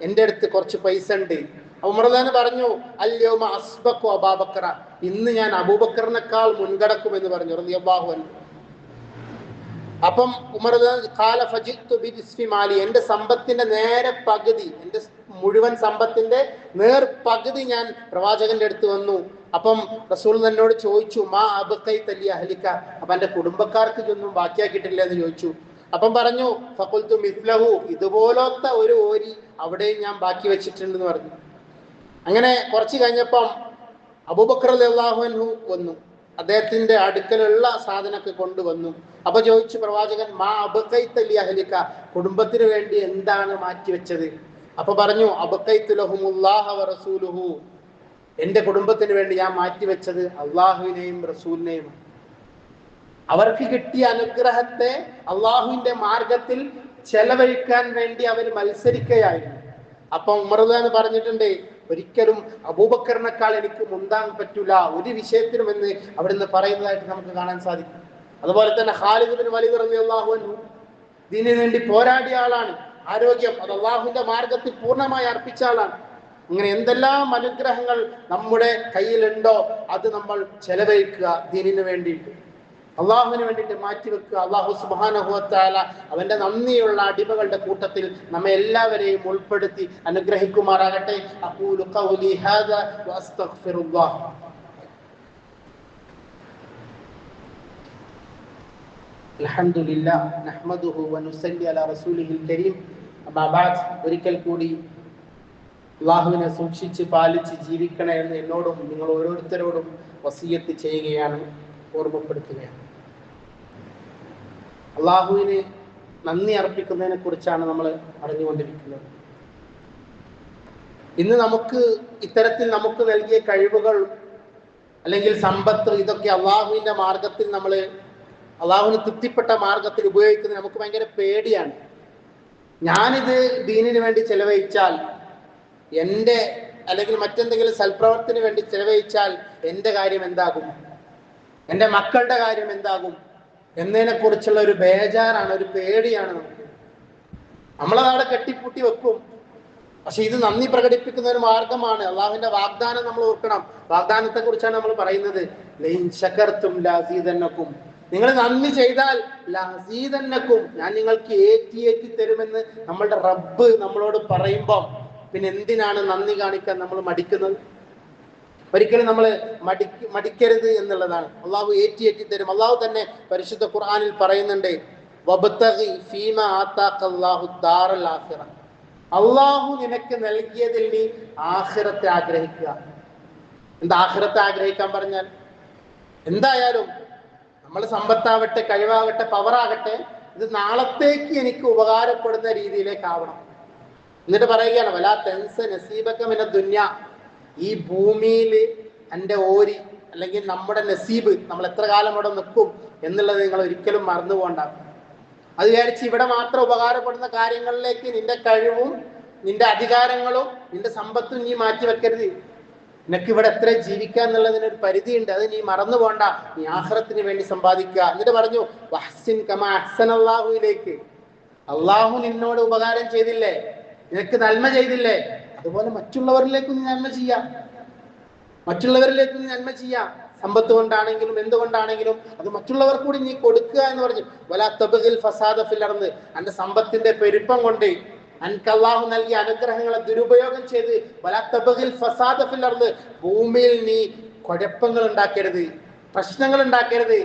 എൻ്റെ അടുത്ത് കുറച്ച് പൈസ ഉണ്ട്. ഉമർ റളിയല്ലാഹു പറഞ്ഞു, അൽയൗമ അസ്ബഖു അബൂബക്കർ, ഇന്ന് ഞാൻ അബൂബക്കറിനേക്കാൾ മുൻകടക്കും എന്ന് പറഞ്ഞു റളിയല്ലാഹു അൻഹു. അപ്പം ഉമർ ഖാല ഫജിത്തു ബിനിസ്ഫി മാലി, എൻ്റെ സമ്പത്തിന്റെ നേരെ പകുതി, എൻ്റെ മുഴുവൻ സമ്പത്തിന്റെ പകുതി ഞാൻ പ്രവാചകന്റെ അടുത്ത് വന്നു. അപ്പം റസൂൽ എന്നോട് ചോദിച്ചു, മാ അബ്ഖൈത ലി അഹ്ലിക, അപ്പൊ എൻ്റെ കുടുംബക്കാർക്ക് ഇതൊന്നും ബാക്കിയാക്കിയിട്ടില്ല എന്ന് ചോദിച്ചു. അപ്പം പറഞ്ഞു, ഫഖുൽതു മിസ്ലഹു, ഇതുപോലത്തെ ഒരു ഓരി അവിടെയും ഞാൻ ബാക്കി വെച്ചിട്ടുണ്ടെന്ന് പറഞ്ഞു. അങ്ങനെ കുറച്ച് കഴിഞ്ഞപ്പം അബൂബക്കർ റളിയല്ലാഹു അൻഹു വന്നു, അദ്ദേഹത്തിന്റെ അടുക്കലുള്ള സാധനമൊക്കെ കൊണ്ടുവന്നു. അപ്പൊ ചോദിച്ചു പ്രവാചകൻ, മാ അബ്ഖൈത ലി അഹ്ലിക, കുടുംബത്തിന് വേണ്ടി എന്താണ് മാറ്റിവെച്ചത്? അപ്പൊ പറഞ്ഞു, അബ്ഖൈതു ലഹുമുല്ലാഹ വറസൂലുഹു, എന്റെ കുടുംബത്തിന് വേണ്ടി ഞാൻ മാറ്റിവെച്ചത് അള്ളാഹുവിനെയും റസൂലിനെയും. അവർക്ക് കിട്ടിയ അനുഗ്രഹത്തെ അള്ളാഹുവിന്റെ മാർഗത്തിൽ ചെലവഴിക്കാൻ വേണ്ടി അവർ മത്സരിക്കുകയായിരുന്നു. അപ്പൊ ഉമർ റളിയല്ലാഹു പറഞ്ഞിട്ടുണ്ട്, ഒരിക്കലും അബൂബക്കറിനേക്കാൾ എനിക്ക് മുന്താൻ പറ്റൂല ഒരു വിഷയത്തിലും എന്ന് അവിടുന്ന് പറയുന്നതായിട്ട് നമുക്ക് കാണാൻ സാധിക്കും. അതുപോലെ തന്നെ ഖാലിദ് ഇബ്നു വലീദ് റളിയല്ലാഹു അൻഹു ദീനിനു വേണ്ടി പോരാടിയ ആളാണ്. ആരോഗ്യം അത് അള്ളാഹുവിന്റെ മാർഗത്തിൽ പൂർണ്ണമായി അർപ്പിച്ച ആളാണ്. ഇങ്ങനെ എന്തെല്ലാം അനുഗ്രഹങ്ങൾ നമ്മുടെ കയ്യിലുണ്ടോ അത് നമ്മൾ ചെലവഴിക്കുക, ദീനിനു വേണ്ടിയിട്ട്, അള്ളാഹുവിന് വേണ്ടിയിട്ട് മാറ്റിവെക്കുക. അള്ളാഹു സുബ്ഹാനഹു വ തആല അവന്റെ നന്ദിയുള്ള അടിമകളുടെ കൂട്ടത്തിൽ നമ്മെ എല്ലാവരെയും ഉൾപ്പെടുത്തി അനുഗ്രഹിക്കുമാറാകട്ടെ. അഖൂലു ഖൗലി ഹാദാ വഅസ്തഗ്ഫിറുല്ലാഹ്. അൽഹംദുലില്ലാഹ് നഹ്മദുഹു വനുസല്ലി അലാ റസൂലിഹിൽ കരീം. അമ്മാ ബഅദ്, ഒരിക്കൽ കൂടി അള്ളാഹുവിനെ സൂക്ഷിച്ച് പാലിച്ച് ജീവിക്കണേ എന്ന് എന്നോടും നിങ്ങൾ ഓരോരുത്തരോടും വസിയത്ത് ചെയ്യുകയാണ്, ഓർമ്മപ്പെടുത്തുകയാണ്. അള്ളാഹുവിന് നന്ദി അർപ്പിക്കുന്നതിനെ കുറിച്ചാണ് നമ്മൾ അറിഞ്ഞുകൊണ്ടിരിക്കുന്നത്. ഇന്ന് നമുക്ക് ഇത്തരത്തിൽ നമുക്ക് നൽകിയ കഴിവുകൾ അല്ലെങ്കിൽ സമ്പത്ത്, ഇതൊക്കെ അള്ളാഹുവിന്റെ മാർഗത്തിൽ നമ്മൾ അള്ളാഹുവിന് തൃപ്തിപ്പെട്ട മാർഗത്തിൽ ഉപയോഗിക്കുന്നത് നമുക്ക് ഭയങ്കര പേടിയാണ്. ഞാനിത് ദീനിന് വേണ്ടി ചെലവഴിച്ചാൽ, എൻ്റെ അല്ലെങ്കിൽ മറ്റെന്തെങ്കിലും സൽപ്രവർത്തനത്തിന് വേണ്ടി ചെലവഴിച്ചാൽ എൻ്റെ കാര്യം എന്താകും, എൻ്റെ മക്കളുടെ കാര്യം എന്താകും എന്നതിനെ കുറിച്ചുള്ള ഒരു ബേജാറാണ്, ഒരു പേടിയാണ് നമുക്ക്. നമ്മളതവിടെ കെട്ടിപ്പൂട്ടി വെക്കും. പക്ഷെ ഇത് നന്ദി പ്രകടിപ്പിക്കുന്ന ഒരു മാർഗമാണ്. അള്ളാഹുവിന്റെ വാഗ്ദാനം നമ്മൾ ഓർക്കണം. വാഗ്ദാനത്തെ കുറിച്ചാണ് നമ്മൾ പറയുന്നത്. ലൈൻ ശകർതും ലഅസീദന്നകും, നിങ്ങൾ നന്ദി ചെയ്താൽ ലഅസീദന്നകും, ഞാൻ നിങ്ങൾക്ക് ഏറ്റി തരുമെന്ന് നമ്മളുടെ റബ്ബ് നമ്മളോട് പറയുമ്പോൾ പിന്നെ എന്തിനാണ് നന്ദി കാണിക്കാൻ നമ്മൾ മടിക്കുന്നത്? ഒരിക്കലും നമ്മൾ മടിക്കരുത് എന്നുള്ളതാണ്. അള്ളാഹു ഏറ്റി തരും. അള്ളാഹു തന്നെ പരിശുദ്ധ ഖുർആനിൽ പറയുന്നുണ്ട്, വബ്തഗി ഫീമാ ആതാകല്ലാഹു ദാറൽ ആഖിറ, അള്ളാഹു നിനക്ക് നൽകിയതിൽ നീ ആഖിറത്തെ ആഗ്രഹിക്കുക. എന്താ ആഖിറത്തെ ആഗ്രഹിക്കാൻ പറഞ്ഞാൽ? എന്തായാലും നമ്മൾ സമ്പത്താവട്ടെ, കഴിവാകട്ടെ, പവറാകട്ടെ, ഇത് നാളത്തേക്ക് എനിക്ക് ഉപകാരപ്പെടുന്ന രീതിയിലേക്കാവണം. എന്നിട്ട് പറയുകയാണ്, വലാ തൻസ നസീബക മിന ദുനിയ, ഈ ഭൂമിയിൽ എൻ്റെ ഓരി അല്ലെങ്കിൽ നമ്മുടെ നസീബ്, നമ്മൾ എത്ര കാലം ഇവിടെ നിൽക്കും എന്നുള്ളത് നിങ്ങൾ ഒരിക്കലും മറന്നു പോകണ്ട. അത് വിചാരിച്ച് ഇവിടെ മാത്രം ഉപകാരപ്പെടുന്ന കാര്യങ്ങളിലേക്ക് നിന്റെ കഴിവും നിന്റെ അധികാരങ്ങളും നിന്റെ സമ്പത്തും നീ മാറ്റി വെക്കരുത്. നിനക്ക് ഇവിടെ എത്ര ജീവിക്കുക എന്നുള്ളതിനൊരു പരിധിയുണ്ട്, അത് നീ മറന്നു പോകണ്ട. നീ ആഖിറത്തിന് വേണ്ടി സമ്പാദിക്കുക. എന്നിട്ട് പറഞ്ഞു, വഹ്സിൻ കമാ അഹ്സനല്ലാഹു ഇലൈക, അള്ളാഹു നിന്നോട് ഉപകാരം ചെയ്തില്ലേ, നിനക്ക് നന്മ ചെയ്തില്ലേ, അതുപോലെ മറ്റുള്ളവരിലേക്ക് നീ നന്മ ചെയ്യാം. മറ്റുള്ളവരിലേക്ക് നീ നന്മ ചെയ്യാം. സമ്പത്ത് കൊണ്ടാണെങ്കിലും എന്തുകൊണ്ടാണെങ്കിലും അത് മറ്റുള്ളവർ കൂടി നീ കൊടുക്കുക എന്ന് പറഞ്ഞു. വലാ തബ്ഗിൽ ഫസാദ ഫിൽ അർദ്, അന്റെ സമ്പത്തിന്റെ പെരുപ്പം കൊണ്ട് അൻക്ക് അല്ലാഹു നൽകിയ അനുഗ്രഹങ്ങളെ ദുരുപയോഗം ചെയ്ത് വലാ തബ്ഗിൽ ഫസാദ ഫിൽ അർദ്, ഭൂമിയിൽ നീ കുഴപ്പങ്ങൾ ഉണ്ടാക്കരുത്, പ്രശ്നങ്ങൾ ഉണ്ടാക്കരുത്.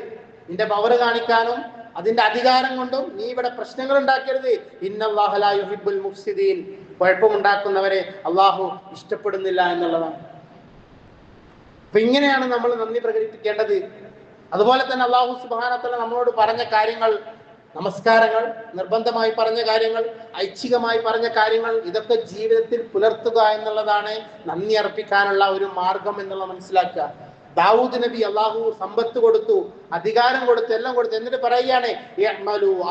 നിന്റെ പവർ കാണിക്കാനും അതിന്റെ അധികാരം കൊണ്ടും നീ ഇവിടെ പ്രശ്നങ്ങൾ ഉണ്ടാക്കരുത്. ഇന്നല്ലാഹ ലാ യുഹിബ്ബുൽ മുഫ്സിദീൻ, കുഴപ്പമുണ്ടാക്കുന്നവരെ അള്ളാഹു ഇഷ്ടപ്പെടുന്നില്ല എന്നുള്ളതാണ്. അപ്പൊ ഇങ്ങനെയാണ് നമ്മൾ നന്ദി പ്രകടിപ്പിക്കേണ്ടത്. അതുപോലെ തന്നെ അള്ളാഹു സുബ്ഹാനഹു വ തആല നമ്മളോട് പറഞ്ഞ കാര്യങ്ങൾ നമസ്കാരങ്ങൾ, നിർബന്ധമായി പറഞ്ഞ കാര്യങ്ങൾ, ഐച്ഛികമായി പറഞ്ഞ കാര്യങ്ങൾ, ഇതൊക്കെ ജീവിതത്തിൽ പുലർത്തുക എന്നുള്ളതാണ് നന്ദി അർപ്പിക്കാനുള്ള ഒരു മാർഗം എന്നുള്ള മനസ്സിലാക്കുക. ദാവൂദ് നബി അള്ളാഹു സമ്പത്ത് കൊടുത്തു, അധികാരം കൊടുത്തു, എല്ലാം കൊടുത്തു. എന്നിട്ട് പറയുകയാണ്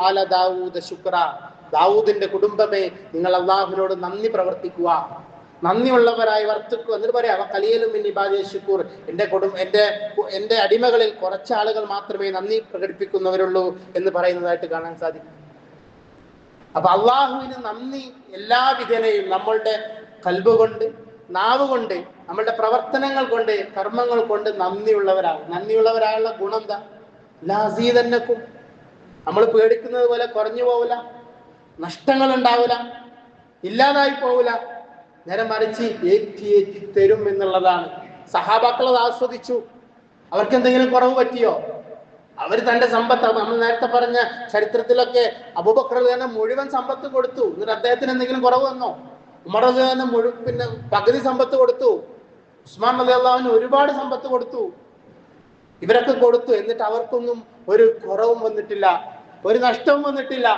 ആല ദാവൂദ ശുക്ര, ദാവൂദിന്റെ കുടുംബമേ നിങ്ങൾ അള്ളാഹുവിനോട് നന്ദി പ്രവർത്തിക്കുക, നന്ദിയുള്ളവരായി വർത്തിക്കുക. എന്നിട്ട് പറയാം ഖലീലും മിൻ ഇബാദി ശുക്കൂർ, എന്റെ അടിമകളിൽ കുറച്ച് ആളുകൾ മാത്രമേ നന്ദി പ്രകടിപ്പിക്കുന്നവരുള്ളൂ എന്ന് പറയുന്നതായിട്ട് കാണാൻ സാധിക്കും. അപ്പൊ അള്ളാഹുവിന് നന്ദി എല്ലാ വിധേനയും നമ്മളുടെ കൽബ് കൊണ്ട്, നാവ് കൊണ്ട്, നമ്മളുടെ പ്രവർത്തനങ്ങൾ കൊണ്ട്, കർമ്മങ്ങൾ കൊണ്ട് നന്ദിയുള്ളവരാകും. നന്ദിയുള്ളവരായുള്ള ഗുണം എന്താ? ലാസീതന്നക്കും, നമ്മൾ പേടിക്കുന്നത് പോലെ കുറഞ്ഞു പോവില്ല, നഷ്ടങ്ങൾ ഉണ്ടാവില്ല, ഇല്ലാതായി പോവില്ല, നേരെ മറിച്ച് ഏറ്റി തരും എന്നുള്ളതാണ്. സഹാബാക്കൾ അത് ആസ്വദിച്ചു. അവർക്ക് എന്തെങ്കിലും കുറവ് പറ്റിയോ? അവർ തന്റെ സമ്പത്ത്, നമ്മൾ നേരത്തെ പറഞ്ഞ ചരിത്രത്തിലൊക്കെ അബൂബക്കർ തന്നെ മുഴുവൻ സമ്പത്ത് കൊടുത്തു. എന്നിട്ട് അദ്ദേഹത്തിന് എന്തെങ്കിലും കുറവ് വന്നോ? ഉമർ തന്നെ പിന്നെ പകുതി സമ്പത്ത് കൊടുത്തു. ഉസ്മാൻ റളിയല്ലാഹു ഒരുപാട് സമ്പത്ത് കൊടുത്തു. ഇവരൊക്കെ കൊടുത്തു. എന്നിട്ട് അവർക്കൊന്നും ഒരു കുറവും വന്നിട്ടില്ല, ഒരു നഷ്ടവും വന്നിട്ടില്ല.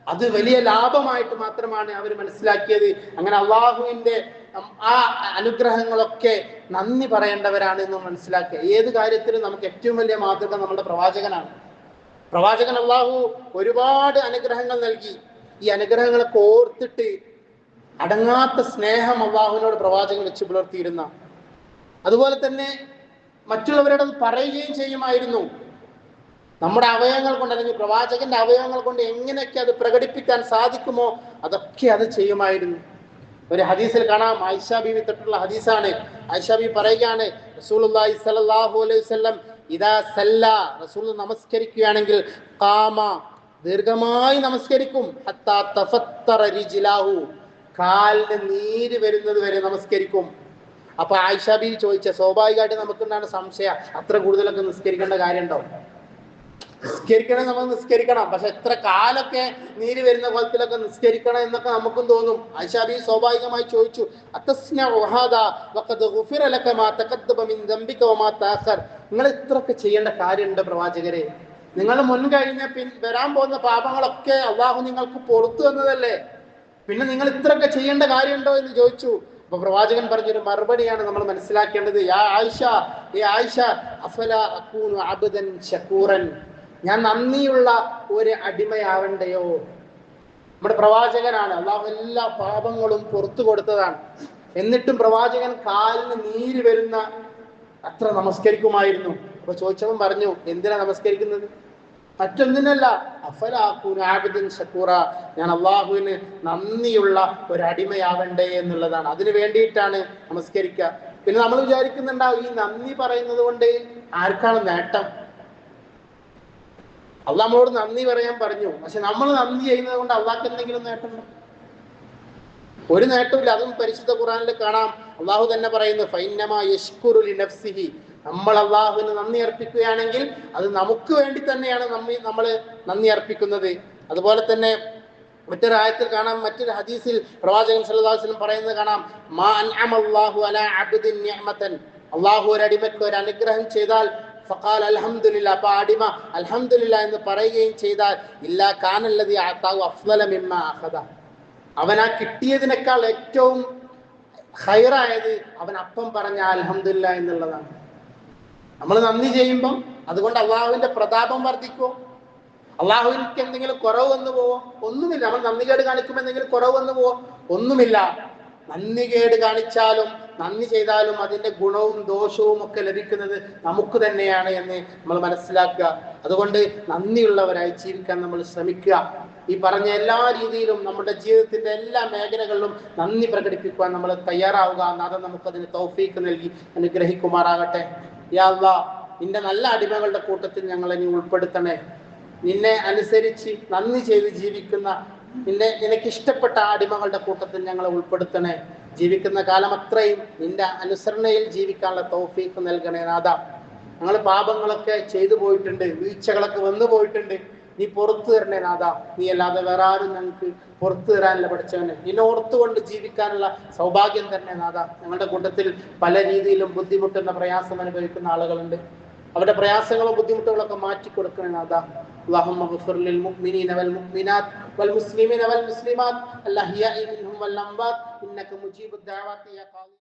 അത് വലിയ ലാഭമായിട്ട് മാത്രമാണ് അവർ മനസ്സിലാക്കിയത്. അങ്ങനെ അള്ളാഹുവിന്റെ ആ അനുഗ്രഹങ്ങളൊക്കെ നന്ദി പറയേണ്ടവരാണ് എന്ന് മനസ്സിലാക്കുക. ഏത് കാര്യത്തിലും നമുക്ക് ഏറ്റവും വലിയ മാതൃക നമ്മുടെ പ്രവാചകനാണ്. പ്രവാചകൻ അള്ളാഹു ഒരുപാട് അനുഗ്രഹങ്ങൾ നൽകി. ഈ അനുഗ്രഹങ്ങളൊക്കെ ഓർത്തിട്ട് അടങ്ങാത്ത സ്നേഹം അള്ളാഹുവിനോട് പ്രവാചകൻ വെച്ച് പുലർത്തിയിരുന്ന, അതുപോലെ തന്നെ മറ്റുള്ളവരോട് പറയുകയും ചെയ്യുമായിരുന്നു. നമ്മുടെ അവയവങ്ങൾ കൊണ്ട്, അല്ലെങ്കിൽ പ്രവാചകന്റെ അവയവങ്ങൾ കൊണ്ട് എങ്ങനെയൊക്കെ അത് പ്രകടിപ്പിക്കാൻ സാധിക്കുമോ അതൊക്കെ അത് ചെയ്യുമായിരുന്നു. ഒരു ഹദീസിൽ കാണാം, ആയിഷ ബീവി തൊട്ടുള്ള ഹദീസാണ്. ആയിഷ ബീവി പറയുകയാണ്, റസൂലുള്ളാഹി സ്വല്ലല്ലാഹു അലൈഹി വസല്ലം ഇദാ സല്ല, റസൂൽ നമസ്കരിക്കുകയാണെങ്കിൽ ഖാമ, ദീർഘമായി നമസ്കരിക്കും, ഹത്താ തഫത്തറ റിജ്ലാഹു, കാലിന് നീര് വരുന്നത് വരെ നമസ്കരിക്കും. അപ്പൊ ആയിഷ ബീവി ചോദിച്ച, സ്വാഭാവികമായിട്ട് നമുക്കുണ്ടാണ് സംശയം, അത്ര കൂടുതലൊക്കെ നിസ്കരിക്കേണ്ട കാര്യമുണ്ടോ? നിസ്കരിക്കണം, നമ്മൾ നിസ്കരിക്കണം, പക്ഷെ എത്ര കാലൊക്കെ നീര് വരുന്ന കോലത്തിലൊക്കെ നിസ്കരിക്കണം എന്നൊക്കെ നമുക്കും തോന്നും. ആയിഷ ബീവി സ്വാഭാവികമായി ചോദിച്ചു, നിങ്ങൾ ഇത്രയൊക്കെ ചെയ്യേണ്ട കാര്യമുണ്ട് പ്രവാചകരെ? നിങ്ങൾ മുൻകഴിഞ്ഞ വരാൻ പോകുന്ന പാപങ്ങളൊക്കെ അള്ളാഹു നിങ്ങൾക്ക് പുറത്തു തന്നതല്ലേ, പിന്നെ നിങ്ങൾ ഇത്രയൊക്കെ ചെയ്യേണ്ട കാര്യമുണ്ടോ എന്ന് ചോദിച്ചു. അപ്പൊ പ്രവാചകൻ പറഞ്ഞൊരു മറുപടിയാണ് നമ്മൾ മനസ്സിലാക്കേണ്ടത്. യാ ആയിഷ, ഏ ആയിഷ, അഫലാ അകൂനു അബ്ദൻ ശകൂറൻ, ഞാൻ നന്ദിയുള്ള ഒരു അടിമയാവണ്ടയോ? നമ്മുടെ പ്രവാചകനാണ്, അള്ളാഹു എല്ലാ പാപങ്ങളും പുറത്തു കൊടുത്തതാണ്. എന്നിട്ടും പ്രവാചകൻ കാലിന് നീര് വരുന്ന അത്ര നമസ്കരിക്കുമായിരുന്നു. അപ്പൊ ചോദിച്ചവൻ പറഞ്ഞു, എന്തിനാ നമസ്കരിക്കുന്നത്? മറ്റൊന്നിനല്ല, അഫലാകൂന ആബിദൻ ശകൂറ, ഞാൻ അള്ളാഹുവിന് നന്ദിയുള്ള ഒരു അടിമയാവണ്ടേ എന്നുള്ളതാണ്. അതിനു വേണ്ടിയിട്ടാണ് നമസ്കരിക്കുക. പിന്നെ നമ്മൾ വിചാരിക്കുന്നുണ്ടാവും, ഈ നന്ദി പറയുന്നത് കൊണ്ട് ആർക്കാണ് നേട്ടം? അള്ളാഹ് നമ്മളോട് നന്ദി പറയാൻ പറഞ്ഞു, പക്ഷെ നമ്മൾ നന്ദി ചെയ്യുന്നത് കൊണ്ട് അള്ളാഹ്ക്ക് എന്തെങ്കിലും നേട്ടമുണ്ടോ? ഒരു നേട്ടമില്ല. അതും പരിശുദ്ധ ഖുർആനിൽ കാണാം, അള്ളാഹു തന്നെ പറയുന്നു, ഫൈന്നമാ യശ്കുറു ലിനഫ്സിഹി, നമ്മൾ അള്ളാഹുവിന് നന്ദി അർപ്പിക്കുകയാണെങ്കിൽ അത് നമുക്ക് വേണ്ടി തന്നെയാണ് നമ്മൾ നന്ദി അർപ്പിക്കുന്നത്. അതുപോലെ തന്നെ മറ്റൊരു ആയത്തിൽ കാണാം, മറ്റൊരു ഹദീസിൽ പ്രവാചകൻ സല്ലല്ലാഹു അലൈഹി വസല്ലം പറയുന്നത് കാണാം, മാ അൻഅമല്ലാഹു അലാ അബ്ദിൻ നിഅമതൻ, അള്ളാഹു ഒരു അടിമയ്ക്ക് ഒരു അനുഗ്രഹം ചെയ്താൽ ഫഖാൽ അൽഹംദുലില്ലാ, അപ്പോൾ അടിമ അൽഹംദുലില്ലാ എന്ന് പറയുകയും ചെയ്താൽ, ഇല്ലാ കാനല്ലദീ അഅതാഹു അഫ്ളല മിമ്മാ അഖദ, അവൻ ആ കിട്ടിയതിനേക്കാൾ ഏറ്റവും ഖൈറായത് അവൻ അപ്പം പറഞ്ഞ അൽഹംദുലില്ലാ എന്നുള്ളതാണ്. നമ്മൾ നന്ദി ചെയ്യുമ്പം അതുകൊണ്ട് അള്ളാഹുവിന്റെ പ്രതാപം വർദ്ധിക്കുമോ? അള്ളാഹുവിനക്ക് എന്തെങ്കിലും കുറവ് വന്നു പോവോ? ഒന്നുമില്ല. നമ്മൾ നന്ദികേട് കാണിക്കുമ്പോൾ എന്തെങ്കിലും കുറവ് വന്നു പോവോ? ഒന്നുമില്ല. നന്ദികേട് കാണിച്ചാലും നന്ദി ചെയ്താലും അതിന്റെ ഗുണവും ദോഷവും ഒക്കെ ലഭിക്കുന്നത് നമുക്ക് തന്നെയാണ് എന്ന് നമ്മൾ മനസ്സിലാക്കുക. അതുകൊണ്ട് നന്ദിയുള്ളവരായി ജീവിക്കാൻ നമ്മൾ ശ്രമിക്കുക. ഈ പറഞ്ഞ എല്ലാ രീതിയിലും നമ്മുടെ ജീവിതത്തിന്റെ എല്ലാ മേഖലകളിലും നന്ദി പ്രകടിപ്പിക്കുവാൻ നമ്മൾ തയ്യാറാവുക. നാഥൻ നമുക്കതിന് തൗഫീക്ക് നൽകി അനുഗ്രഹിക്കുമാറാകട്ടെ. യാ അല്ലാഹ്, നിന്റെ നല്ല അടിമകളുടെ കൂട്ടത്തിൽ ഞങ്ങളെ നീ ഉൾപ്പെടുത്തണേ. നിന്നെ അനുസരിച്ച് നന്ദി ചെയ്ത് ജീവിക്കുന്ന, നിനക്ക് ഇഷ്ടപ്പെട്ട അടിമകളുടെ കൂട്ടത്തിൽ ഞങ്ങളെ ഉൾപ്പെടുത്തണേ. ജീവിക്കുന്ന കാലം അത്രയും നിന്റെ അനുസരണയിൽ ജീവിക്കാനുള്ള തൗഫീക്ക് നൽകണേ നാഥ. ഞങ്ങൾ പാപങ്ങളൊക്കെ ചെയ്തു പോയിട്ടുണ്ട്, വീഴ്ചകളൊക്കെ വന്നു പോയിട്ടുണ്ട്. നീ പുറത്തു തരണേ നാഥ. നീ അല്ലാതെ വേറെ ആരും ഞങ്ങൾക്ക് പുറത്തു തരാനല്ല പഠിച്ചവനെ. നിന്നെ ഓർത്തുകൊണ്ട് ജീവിക്കാനുള്ള സൗഭാഗ്യം തന്നെ നാഥ. ഞങ്ങളുടെ കൂട്ടത്തിൽ പല രീതിയിലും ബുദ്ധിമുട്ടുന്ന പ്രയാസം അനുഭവിക്കുന്ന ആളുകളുണ്ട്. അവരുടെ പ്രയാസങ്ങളും ബുദ്ധിമുട്ടുകളൊക്കെ മാറ്റി കൊടുക്കണേ നാഥ. اللهم اغفر للمؤمنين والمؤمنات والمسلمين والمسلمات الأحياء منهم والأموات إنك مجيب الدعوات يا قاضي